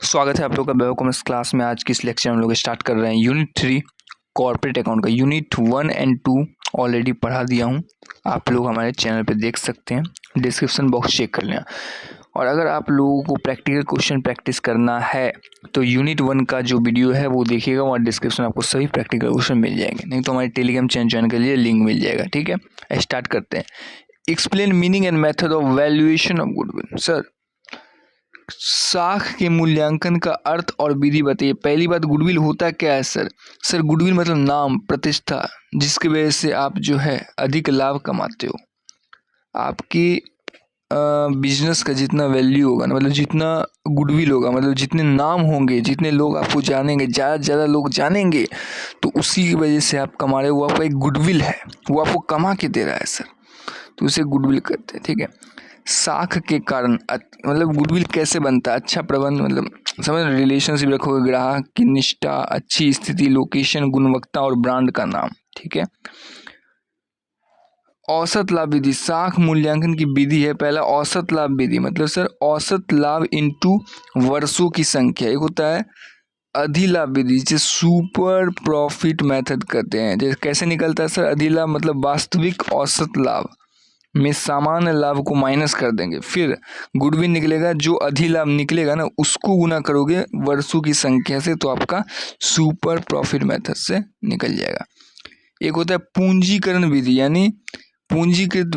स्वागत है आप लोग का बायो कॉमर्स क्लास में। आज की इस लेक्चर हम लोग स्टार्ट कर रहे हैं यूनिट 3 कॉर्पोरेट अकाउंट का। यूनिट 1 एंड 2 ऑलरेडी पढ़ा दिया हूँ, आप लोग हमारे चैनल पे देख सकते हैं, डिस्क्रिप्शन बॉक्स चेक कर लें। और अगर आप लोगों को प्रैक्टिकल क्वेश्चन प्रैक्टिस करना है तो यूनिट 1 का जो वीडियो है वो देखिएगा, वहाँ डिस्क्रिप्शन आपको सभी प्रैक्टिकल क्वेश्चन मिल जाएंगे, नहीं तो हमारे टेलीग्राम चैनल ज्वाइन के लिए लिंक मिल जाएगा। ठीक है, स्टार्ट करते हैं। Explain meaning and method of valuation of goodwill. Sir, साख के मूल्यांकन का अर्थ और विधि बताइए। पहली बात, गुडविल होता क्या है सर? सर, गुडविल मतलब नाम, प्रतिष्ठा, जिसकी वजह से आप जो है अधिक लाभ कमाते हो। आपकी बिजनेस का जितना वैल्यू होगा ना, मतलब जितना गुडविल होगा, मतलब जितने नाम होंगे, जितने लोग आपको जानेंगे, ज़्यादा से ज़्यादा लोग जानेंगे, तो उसी की वजह से आप कमा रहे हो। वो आपका एक गुडविल है, वो आपको कमा के दे रहा है सर, तो उसे गुडविल कहते हैं। ठीक है, साख के कारण मतलब गुडविल कैसे बनता है? अच्छा प्रबंध, मतलब समझ, रिलेशनशिप रखोगे, ग्राहक की निष्ठा, अच्छी स्थिति, लोकेशन, गुणवत्ता और ब्रांड का नाम। ठीक है। औसत लाभ विधि, साख मूल्यांकन की विधि है। पहला औसत लाभ विधि, मतलब सर औसत लाभ इंटू वर्षों की संख्या। एक होता है अधिलाभ विधि, जिसे सुपर प्रॉफिट मेथड कहते हैं। जैसे कैसे निकलता है सर अधिलाभ? मतलब वास्तविक औसत लाभ में सामान्य लाभ को माइनस कर देंगे, फिर गुडविल निकलेगा। जो अधिलाभ निकलेगा ना, उसको गुना करोगे वर्षों की संख्या से, तो आपका सुपर प्रॉफिट मेथड से निकल जाएगा। एक होता है पूंजीकरण विधि, यानी पूंजीकृत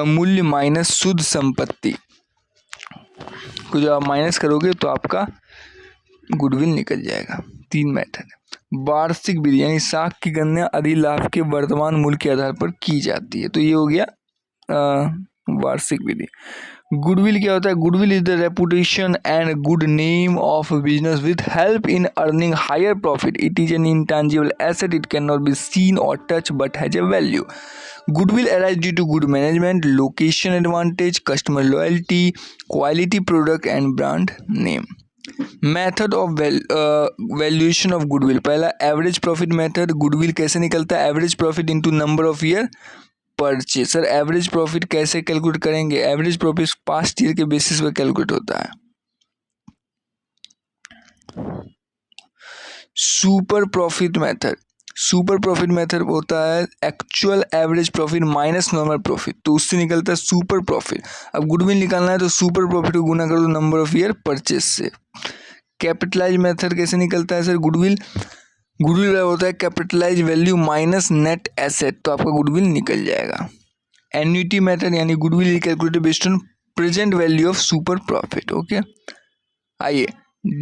मूल्य माइनस शुद्ध संपत्ति को जब आप माइनस करोगे तो आपका गुडविल निकल जाएगा। 3 मेथड है। वार्षिक विधि, यानी साख की गणना अधिलाभ के वर्तमान मूल्य के आधार पर की जाती है, तो ये हो गया वार्षिक विधि। गुडविल क्या होता है? Goodwill is the reputation and good name of business with help in earning higher profit. It is an intangible asset, it can not be seen or touch but has a value. Goodwill arises due to good management, location advantage, customer loyalty, quality product and brand name. Method of valuation of goodwill. पहला average profit method. Goodwill कैसे निकलता है? Average profit into number of year purchase. Sir, average profit कैसे calculate करेंगे? Average profit past year के basis पे calculate होता है। Super profit method, super profit method होता है actual average profit minus normal profit, तो उससे निकलता है सुपर प्रॉफिट। अब गुडविल निकालना है तो सुपर प्रॉफिट को गुना कर दो नंबर ऑफ ईयर परचेज से। कैपिटलाइज मेथड कैसे निकलता है सर? गुडविल होता है capitalise value minus net asset, तो आपका गुडविल निकल जाएगा। एन्युटी मेथड, यानी goodwill calculated based on present value of super profit. Okay, आइए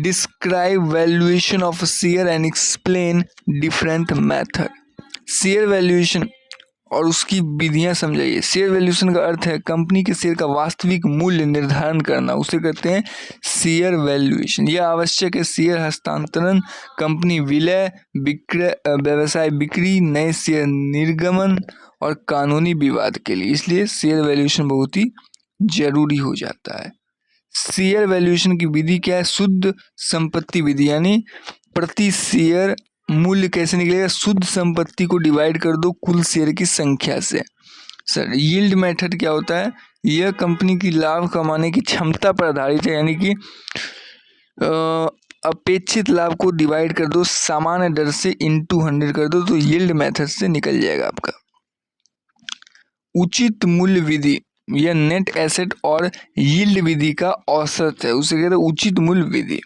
describe valuation of share and explain different method. Share valuation और उसकी विधियां समझाइए। शेयर वैल्यूएशन का अर्थ है कंपनी के शेयर का वास्तविक मूल्य निर्धारण करना, उसे कहते हैं शेयर वैल्यूएशन। यह आवश्यक है शेयर हस्तांतरण, कंपनी विलय, विक्रय, व्यवसाय बिक्री, नए शेयर निर्गमन और कानूनी विवाद के लिए, इसलिए शेयर वैल्यूएशन बहुत ही जरूरी हो जाता है। शेयर वैल्यूएशन की विधि क्या है? शुद्ध संपत्ति विधि, यानी प्रति शेयर मूल्य कैसे निकलेगा? शुद्ध संपत्ति को डिवाइड कर दो कुल शेयर की संख्या से। सर, यील्ड मेथड क्या होता है? यह कंपनी की लाभ कमाने की क्षमता पर आधारित है, यानी कि अपेक्षित लाभ को डिवाइड कर दो सामान्य दर से इंटू 100 कर दो, तो यील्ड मेथड से निकल जाएगा आपका। उचित मूल्य विधि, यह नेट एसेट और यील्ड विधि का औसत है, उसे कहते हैं उचित मूल्य विधि।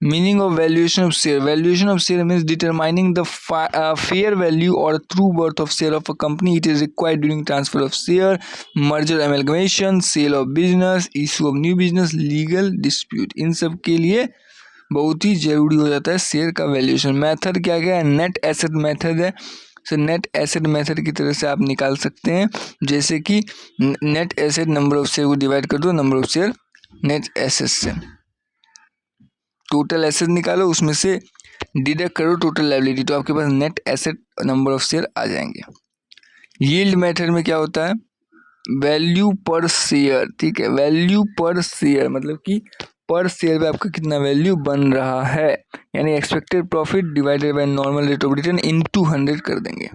Meaning of valuation of share, valuation of share means determining the fair value और true worth of share of a company. It is required during transfer of share, merger amalgamation, sale of business, issue of new business, legal dispute. इन सब के लिए बहुत ही जरूरी हो जाता है शेयर का वैल्यूएशन। मेथड क्या क्या है? नेट एसेट मेथड है। सो नेट एसेट मेथड की तरह से आप निकाल सकते हैं, जैसे कि net asset number of share को डिवाइड कर दो number of share net asset से। टोटल एसेट निकालो, उसमें से डिडक्ट करो टोटल लायबिलिटी, तो आपके पास net asset number of share आ जाएंगे। यील्ड मेथड में क्या होता है? वैल्यू पर शेयर। ठीक है, वैल्यू पर शेयर मतलब कि पर शेयर पे आपका कितना वैल्यू बन रहा है, यानी expected profit divided by normal rate of return into 100 कर देंगे।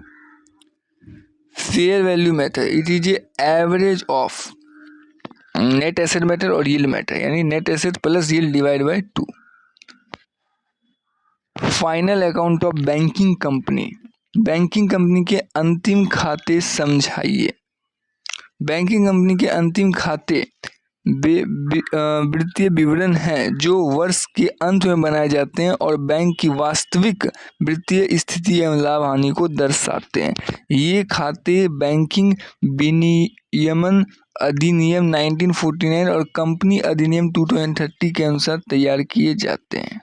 Fair value method, it is average of net asset method और यील्ड मेथड, यानी net asset plus yield divide by 2। Final account of banking company, banking company के अंतिम खाते समझाइए। Banking company के अंतिम खाते वित्तीय विवरण हैं जो वर्ष के अंत में बनाए जाते हैं और बैंक की वास्तविक वित्तीय स्थिति एवं लाभ हानि को दर्शाते हैं। ये खाते बैंकिंग विनियमन अधिनियम 1949 और कंपनी अधिनियम 2030 के अनुसार तैयार किए जाते हैं।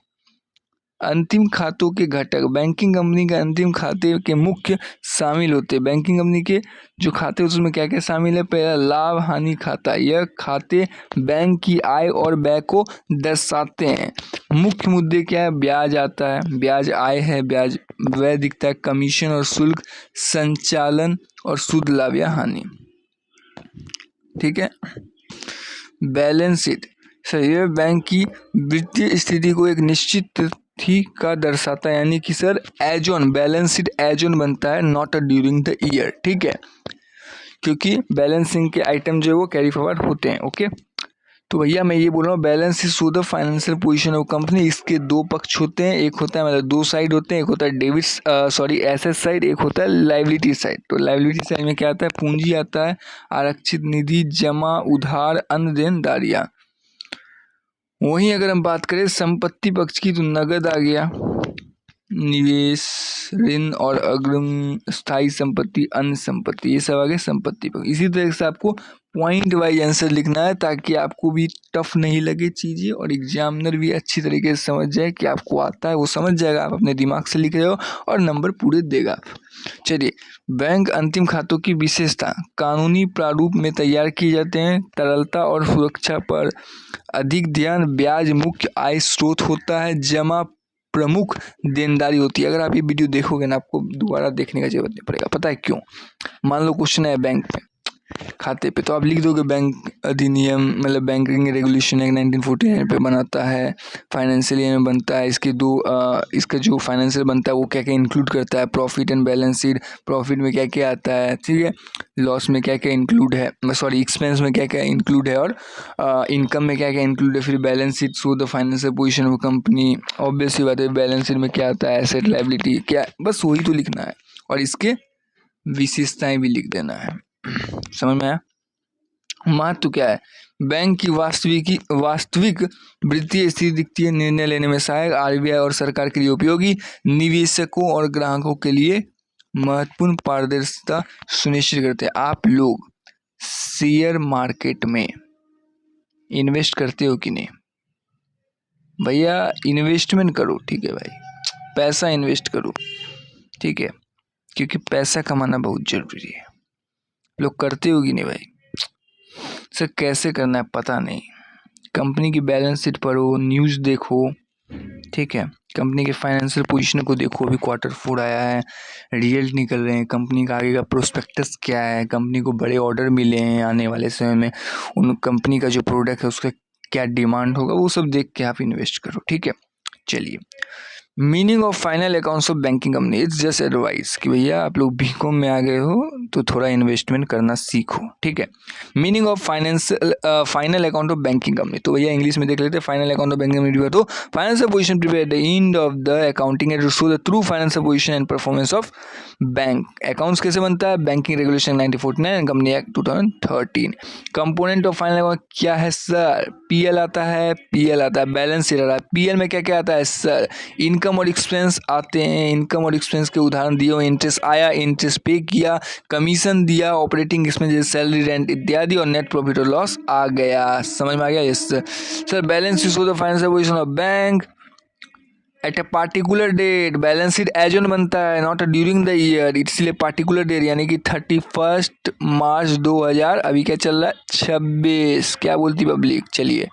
अंतिम खातों के घटक, बैंकिंग कंपनी के अंतिम खाते के मुख्य शामिल होते हैं। बैंकिंग कंपनी के जो खाते होते हैं उसमें क्या क्या शामिल है? पहला, लाभ हानि खाता। यह खाते बैंक की आय और व्यय को दर्शाते हैं। मुख्य मुद्दे क्या है? ब्याज आता है, ब्याज आय है, ब्याज व्यय दिखता है, कमीशन और शुल्क, संचालन और शुद्ध लाभ या हानि। ठीक है। बैलेंस शीट, सर यह बैंक की वित्तीय स्थिति को एक निश्चित तिथि का दर्शाता है, यानी कि sir as on, balance sheet as on बनता है, नॉट ड्यूरिंग द ईयर। ठीक है, क्योंकि बैलेंसिंग के आइटम जो है वो कैरी फॉरवर्ड होते हैं। ओके, तो भैया मैं ये बोल रहा हूँ balance sheet show the financial position of company. इसके दो पक्ष होते हैं, एक होता है मतलब दो साइड होते हैं, एक होता है डेबिट एसेट साइड, एक होता है लाइबिलिटी साइड। तो लाइबिलिटी साइड में क्या आता है? पूंजी आता है, आरक्षित निधि, जमा, उधार, अन्य देनदारियां। वहीं अगर हम बात करें संपत्ति पक्ष की तो नगद आ गया, निवेश, ऋण और अग्रिम, स्थायी संपत्ति, अन्य संपत्ति, ये सब आ गए संपत्ति पक्ष। इसी तरह से आपको पॉइंट वाइज आंसर लिखना है ताकि आपको भी टफ नहीं लगे चीज़ें और एग्जामिनर भी अच्छी तरीके से समझ जाए कि आपको आता है, वो समझ जाएगा, आप अपने दिमाग से लिख रहे हो और नंबर पूरे देगा। चलिए, बैंक अंतिम खातों की विशेषता, कानूनी प्रारूप में तैयार किए जाते हैं, तरलता और सुरक्षा पर अधिक ध्यान, ब्याज मुख्य आय स्रोत होता है, जमा प्रमुख देनदारी होती है। अगर आप ये वीडियो देखोगे ना आपको दोबारा देखने का जरूरत नहीं पड़ेगा। पता है क्यों? मान लो क्वेश्चन है बैंक में खाते पे, तो आप लिख दोगे बैंक अधिनियम, मतलब बैंकिंग रेगुलेशन एक्ट 1949 पे बनाता है, फाइनेंशियल ईयर में बनता है। इसका जो फाइनेंशियल बनता है वो क्या क्या इंक्लूड करता है, profit and balance sheet, profit में क्या क्या आता है, ठीक है, लॉस में क्या क्या इंक्लूड है, एक्सपेंस में क्या क्या इंक्लूड है, और इनकम में क्या क्या इंक्लूड है। फिर balance sheet show the financial position of company, obviously बात है बैलेंस शीट में क्या आता है, एसेट लायबिलिटी क्या, बस वही तो लिखना है और इसके विशेषताएं भी लिख देना है। समझ में आया? महत्व क्या है? बैंक की वास्तविक वित्तीय स्थिति दिखती है, निर्णय लेने में सहायक, आरबीआई और सरकार के लिए उपयोगी, निवेशकों और ग्राहकों के लिए महत्वपूर्ण, पारदर्शिता सुनिश्चित करते हैं। आप लोग शेयर मार्केट में इन्वेस्ट करते हो कि नहीं? भैया इन्वेस्टमेंट करो, ठीक है भाई, पैसा इन्वेस्ट करो, ठीक है, क्योंकि पैसा कमाना बहुत जरूरी है। लोग करते हो कि नहीं भाई? सर कैसे करना है पता नहीं, कंपनी की बैलेंस शीट पढ़ो, न्यूज़ देखो, ठीक है, कंपनी के फाइनेंशियल पोजीशन को देखो, अभी Q4 आया है, रिजल्ट निकल रहे हैं, कंपनी का आगे का प्रोस्पेक्टस क्या है, कंपनी को बड़े ऑर्डर मिले हैं आने वाले समय में, उन कंपनी का जो प्रोडक्ट है उसका क्या डिमांड होगा, वो सब देख के आप इन्वेस्ट करो। ठीक है, चलिए, meaning of final accounts of banking company, it's just advice कि भैया आप लोग बीकॉम में आ गए हो तो थोड़ा इन्वेस्टमेंट करना सीखो। ठीक है, meaning of final account of banking company, तो भैया इंग्लिश में देख लेते हैं। Final account of banking company तो financial position prepare at the end of the accounting end to show the true financial position and performance of bank. Accounts कैसे बनता है? Banking regulation 1949, company act 2013। Component of final account क्या है sir? PL आता है, PL आता है, balance sheet आता है। पीएल में क्या क्या आता है सर? इनकम और एक्सपेंस आते हैं, इनकम और एक्सपेंस के उदाहरण दिए हुए, इंटरेस्ट आया, इंटरेस्ट पे किया, कमीशन दिया, ऑपरेटिंग एक्सपेंस सैलरी, रेंट इत्यादि, और नेट प्रॉफिट और लॉस आ गया। समझ में आ गया? Yes sir. Balance sheet show the financial position of bank at a particular date. Balance sheet as on बनता है, नॉट ड्यूरिंग द ईयर, इसलिए पार्टिकुलर डेट यानी कि 31 मार्च 2000, अभी क्या चल रहा है 26। क्या बोलती पब्लिक? चलिए,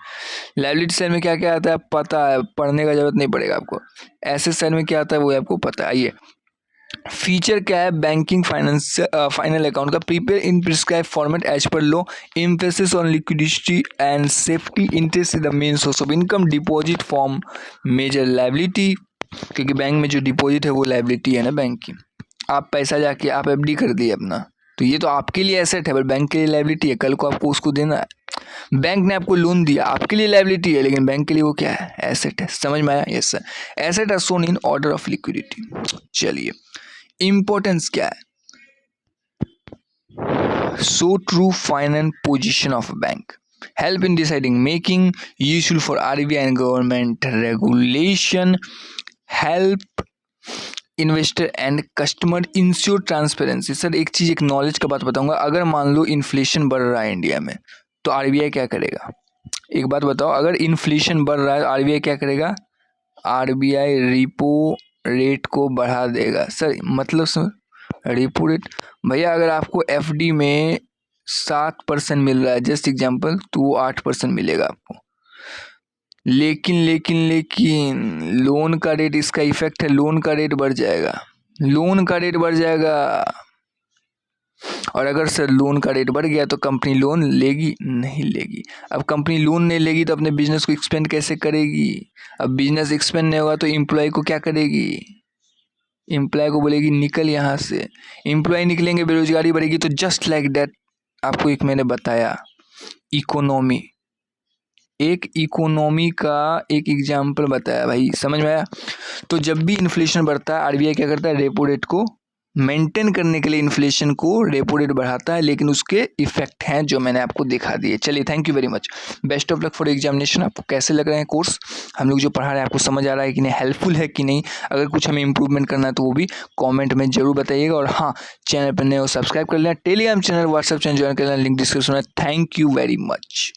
लायबिलिटी साइड में क्या क्या आता है पता है, पढ़ने का जरूरत नहीं पड़ेगा आपको। एसेट साइड में क्या आता है वो आपको पता है। आइए, फीचर क्या है बैंकिंग फाइनल अकाउंट का? Prepare in prescribe format as per law, emphasis on liquidity and safety, interest is the main source of income, deposit form major liability, क्योंकि बैंक में जो डिपॉजिट है वो लायबिलिटी है ना बैंक की। आप पैसा जाके आप एफडी कर दिए अपना, तो ये तो आपके लिए एसेट है, बट बैंक के लिए लायबिलिटी है, कल को आपको उसको देना है। बैंक ने आपको लोन दिया, आपके लिए लायबिलिटी है, लेकिन बैंक के लिए वो क्या है, एसेट है। समझ में आया? Yes sir. Asset are shown in order of liquidity. चलिए, इंपॉर्टेंस क्या है? So true finance position of a bank. Help in deciding making, useful for RBI and government regulation. Help investor and customer, ensure transparency. Sir एक चीज़, एक knowledge का बात बताऊंगा। अगर मान लो इन्फ्लेशन बढ़ रहा है इंडिया में, तो आरबीआई क्या करेगा? एक बात बताओ, अगर इन्फ्लेशन बढ़ रहा है तो आरबीआई क्या करेगा? आरबीआई रिपो रेट को बढ़ा देगा। सर मतलब सर रेपो रेट, भैया अगर आपको एफडी में 7% मिल रहा है, जस्ट एग्जांपल, तो वो 8% मिलेगा आपको। लेकिन लेकिन लेकिन लोन का रेट, इसका इफेक्ट है, लोन का रेट बढ़ जाएगा, लोन का रेट बढ़ जाएगा। और अगर सर लोन का रेट बढ़ गया तो कंपनी लोन लेगी? नहीं लेगी। अब कंपनी लोन नहीं लेगी तो अपने बिजनेस को एक्सपेंड कैसे करेगी? अब बिजनेस एक्सपेंड नहीं होगा तो एम्प्लॉय को क्या करेगी? एम्प्लॉय को बोलेगी निकल यहाँ से। एम्प्लॉय निकलेंगे, बेरोजगारी बढ़ेगी। तो जस्ट लाइक दैट, आपको एक मैंने बताया इकोनॉमी, एक इकोनॉमी का एक एग्जाम्पल बताया भाई, समझ में आया? तो जब भी इन्फ्लेशन बढ़ता है, आरबीआई क्या करता है? रेपो रेट को मेंटेन करने के लिए इन्फ्लेशन को रेपो रेट बढ़ाता है, लेकिन उसके इफेक्ट हैं जो मैंने आपको दिखा दिए। चलिए, thank you very much, best of luck for examination. आपको कैसे लग रहे हैं कोर्स, हम लोग जो पढ़ा रहे हैं, आपको समझ आ रहा है कि नहीं, हेल्पफुल है कि नहीं? अगर कुछ हमें इंप्रूवमेंट करना है तो वो भी कॉमेंट में जरूर बताइएगा। और हाँ, चैनल पर नए हो सब्सक्राइब कर लेना, Telegram channel, WhatsApp channel join कर लेना, लिंक डिस्क्रिप्शन में। Thank you very much.